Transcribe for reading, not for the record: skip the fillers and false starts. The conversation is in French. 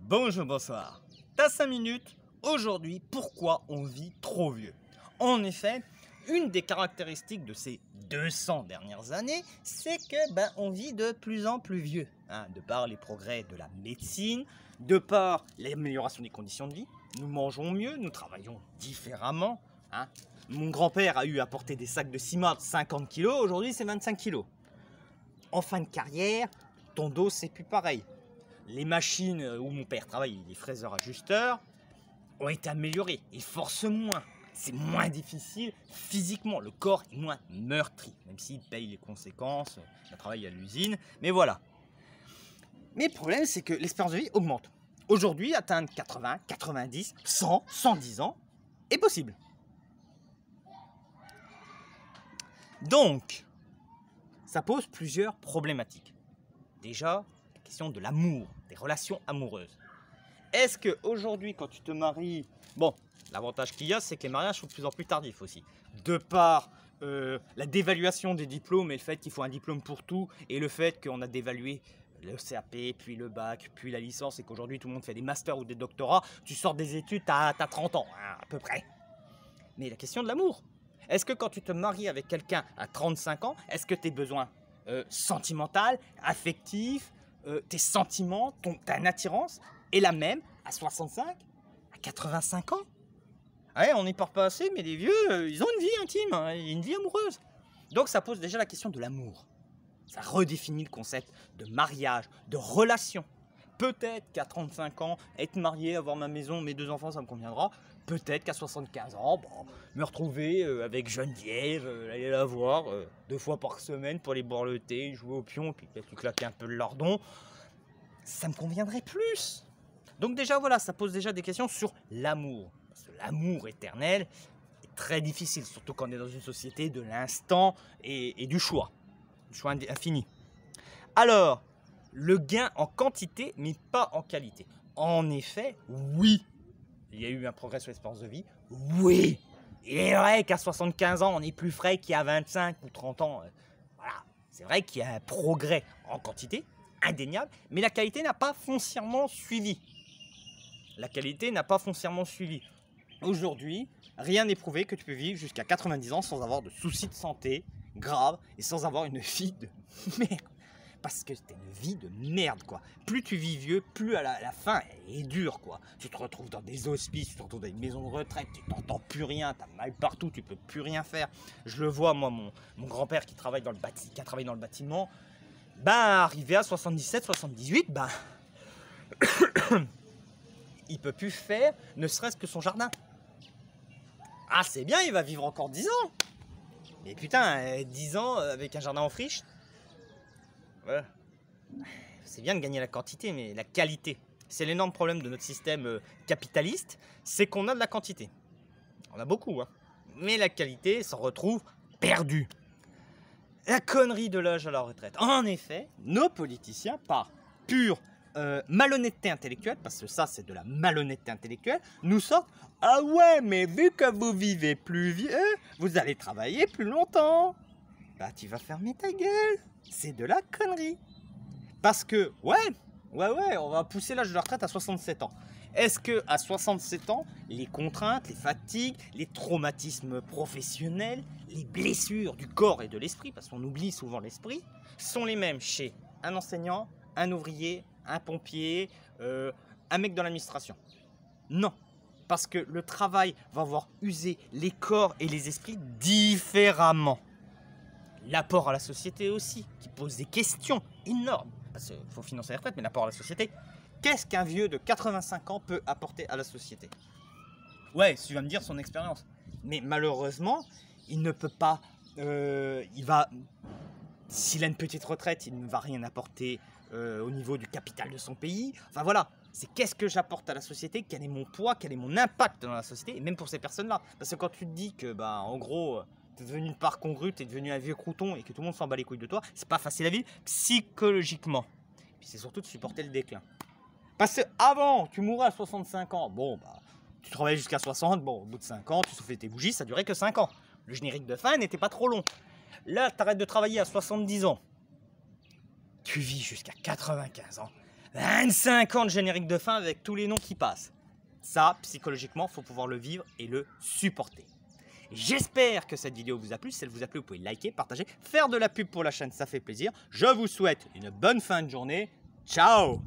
Bonjour, bonsoir. T'as 5 minutes. Aujourd'hui, pourquoi on vit trop vieux? En effet, une des caractéristiques de ces 200 dernières années, c'est que on vit de plus en plus vieux. De par les progrès de la médecine, de par l'amélioration des conditions de vie, nous mangeons mieux, nous travaillons différemment. Mon grand-père a eu à porter des sacs de ciment de 50 kg, aujourd'hui c'est 25 kg. En fin de carrière, ton dos c'est plus pareil. Les machines où mon père travaille, les fraiseurs ajusteurs, ont été améliorées. Ils forcent moins. C'est moins difficile physiquement. Le corps est moins meurtri, même s'il paye les conséquences d'un travail à l'usine. Mais voilà. Mais le problème, c'est que l'espérance de vie augmente. Aujourd'hui, atteindre 80, 90, 100, 110 ans est possible. Donc, ça pose plusieurs problématiques. Déjà, la question de l'amour, des relations amoureuses. Est-ce qu'aujourd'hui, quand tu te maries, l'avantage qu'il y a, c'est que les mariages sont de plus en plus tardifs aussi. De par la dévaluation des diplômes et le fait qu'il faut un diplôme pour tout, et le fait qu'on a dévalué le CAP, puis le bac, puis la licence, et qu'aujourd'hui tout le monde fait des masters ou des doctorats, tu sors des études, t'as 30 ans, à peu près. Mais la question de l'amour. Est-ce que quand tu te maries avec quelqu'un à 35 ans, est-ce que tes besoins sentimentaux, affectifs, tes sentiments, ta attirance est la même à 65, à 85 ans? On n'y parle pas assez, mais les vieux, ils ont une vie intime, une vie amoureuse. Donc ça pose déjà la question de l'amour. Ça redéfinit le concept de mariage, de relation. Peut-être qu'à 35 ans, être marié, avoir ma maison, mes 2 enfants, ça me conviendra. Peut-être qu'à 75 ans, me retrouver avec Geneviève, aller la voir 2 fois par semaine pour aller boire le thé, jouer au pion, puis peut-être claquer un peu le lardon. Ça me conviendrait plus. Donc déjà, voilà, ça pose déjà des questions sur l'amour. Parce que l'amour éternel est très difficile, surtout quand on est dans une société de l'instant et du choix. Du choix infini. Alors, le gain en quantité, mais pas en qualité. En effet, oui, il y a eu un progrès sur l'espérance de vie. Oui, il est vrai qu'à 75 ans, on est plus frais qu'il y a 25 ou 30 ans. Voilà, c'est vrai qu'il y a un progrès en quantité, indéniable, mais la qualité n'a pas foncièrement suivi. La qualité n'a pas foncièrement suivi. Aujourd'hui, rien n'est prouvé que tu peux vivre jusqu'à 90 ans sans avoir de soucis de santé graves et sans avoir une vie de merde. Parce que c'était une vie de merde, quoi. Plus tu vis vieux, plus à la fin, elle est dure, quoi. Tu te retrouves dans des hospices, tu te retrouves dans une maison de retraite, tu t'entends plus rien, t'as mal partout, tu peux plus rien faire. Je le vois, moi, mon grand-père qui travaille dans le bâtiment, arrivé à 77, 78, il peut plus faire ne serait-ce que son jardin. C'est bien, il va vivre encore 10 ans. Mais putain, 10 ans avec un jardin en friche, voilà. C'est bien de gagner la quantité, mais la qualité. C'est l'énorme problème de notre système capitaliste, c'est qu'on a de la quantité. On a beaucoup, mais la qualité s'en retrouve perdue. La connerie de l'âge à la retraite. En effet, nos politiciens, par pure malhonnêteté intellectuelle, parce que ça c'est de la malhonnêteté intellectuelle, nous sortent « Ah ouais, mais vu que vous vivez plus vieux, vous allez travailler plus longtemps. » Tu vas fermer ta gueule. C'est de la connerie. Parce que, on va pousser l'âge de la retraite à 67 ans. Est-ce qu'à 67 ans, les contraintes, les fatigues, les traumatismes professionnels, les blessures du corps et de l'esprit, parce qu'on oublie souvent l'esprit, sont les mêmes chez un enseignant, un ouvrier, un pompier, un mec dans l'administration? Non. Parce que le travail va avoir usé les corps et les esprits différemment. L'apport à la société aussi, qui pose des questions énormes. Parce qu'il faut financer la retraite, mais l'apport à la société. Qu'est-ce qu'un vieux de 85 ans peut apporter à la société? Ouais, tu vas me dire son expérience. Mais malheureusement, il ne peut pas... S'il a une petite retraite, il ne va rien apporter au niveau du capital de son pays. Enfin voilà, c'est qu'est-ce que j'apporte à la société, quel est mon poids, quel est mon impact dans la société, et même pour ces personnes-là. Parce que quand tu te dis que, en gros... t'es devenu une part congrue, t'es devenu un vieux crouton et que tout le monde s'en bat les couilles de toi, c'est pas facile à vivre psychologiquement. Et puis c'est surtout de supporter le déclin. Parce que avant, tu mourrais à 65 ans, tu travaillais jusqu'à 60, au bout de 5 ans, tu soufflais tes bougies, ça durait que 5 ans. Le générique de fin n'était pas trop long. Là, t'arrêtes de travailler à 70 ans, Tu vis jusqu'à 95 ans, 25 ans de générique de fin avec tous les noms qui passent. Ça, psychologiquement, il faut pouvoir le vivre et le supporter. J'espère que cette vidéo vous a plu. Si elle vous a plu, vous pouvez liker, partager, faire de la pub pour la chaîne, ça fait plaisir. Je vous souhaite une bonne fin de journée. Ciao!